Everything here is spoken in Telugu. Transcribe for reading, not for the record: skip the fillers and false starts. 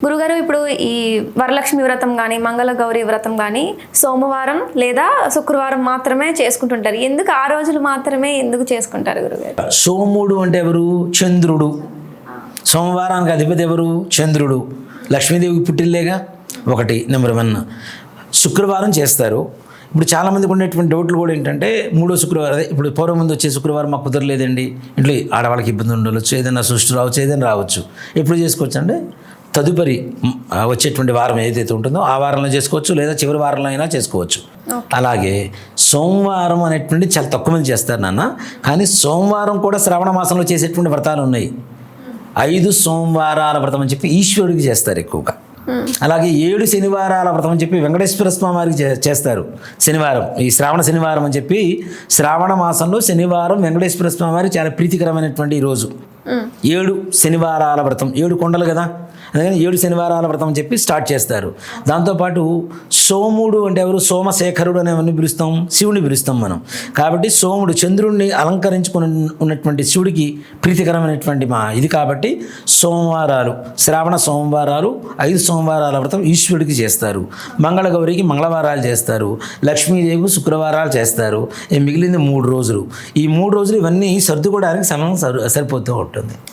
గురుగారు ఇప్పుడు ఈ వరలక్ష్మి వ్రతం కానీ మంగళ గౌరీ వ్రతం కానీ సోమవారం లేదా శుక్రవారం మాత్రమే చేసుకుంటుంటారు. ఎందుకు ఆ రోజులు మాత్రమే ఎందుకు చేసుకుంటారు గురుగారు? సోముడు అంటే ఎవరు? చంద్రుడు. సోమవారానికి అధిపతి ఎవరు? చంద్రుడు. లక్ష్మీదేవికి పుట్టిల్లేగా. ఒకటి నెంబర్ 1. శుక్రవారం చేస్తారు. ఇప్పుడు చాలామందికి ఉండేటువంటి డౌట్లు కూడా ఏంటంటే మూడో శుక్రవారం, ఇప్పుడు పూర్వం ముందు వచ్చే శుక్రవారం మాకు కుదరలేదండి, ఇంట్లో ఆడవాళ్ళకి ఇబ్బంది ఉండవచ్చు, ఏదైనా సృష్టి రావచ్చు, ఏదైనా రావచ్చు. ఎప్పుడు చేసుకోవచ్చు అంటే తదుపరి వచ్చేటువంటి వారం ఏదైతే ఉంటుందో ఆ వారంలో చేసుకోవచ్చు, లేదా చివరి వారంలో అయినా చేసుకోవచ్చు. అలాగే సోమవారం అనేటువంటి చాలా తక్కువ మంది చేస్తారు నాన్న. కానీ సోమవారం కూడా శ్రావణ మాసంలో చేసేటువంటి వ్రతాలు ఉన్నాయి. 5 సోమవారాల వ్రతం అని చెప్పి ఈశ్వరుడికి చేస్తారు ఎక్కువగా. అలాగే 7 శనివారాల వ్రతం అని చెప్పి వెంకటేశ్వర స్వామి వారికి చేస్తారు. శనివారం, ఈ శ్రావణ శనివారం అని చెప్పి శ్రావణ మాసంలో శనివారం వెంకటేశ్వర స్వామి వారికి చాలా ప్రీతికరమైనటువంటి రోజు. 7 శనివారాల వ్రతం, 7 కొండలు కదా, అందుకని 7 శనివారాల వ్రతం అని చెప్పి స్టార్ట్ చేస్తారు. దాంతోపాటు సోముడు అంటే ఎవరు? సోమశేఖరుడు అనేవన్నీ పిలుస్తాం, శివుని పిలుస్తాం మనం. కాబట్టి సోముడు చంద్రుడిని అలంకరించుకుని ఉన్నటువంటి శివుడికి ప్రీతికరమైనటువంటి ఇది కాబట్టి సోమవారాలు, శ్రావణ సోమవారాలు 5 సోమవారాల వ్రతం ఈశ్వరుడికి చేస్తారు. మంగళగౌరికి మంగళవారాలు చేస్తారు. లక్ష్మీదేవికి శుక్రవారాలు చేస్తారు. మిగిలింది 3 రోజులు. ఈ 3 రోజులు ఇవన్నీ సర్దుకోవడానికి సమయం సరిపోతూ ఉంటుంది.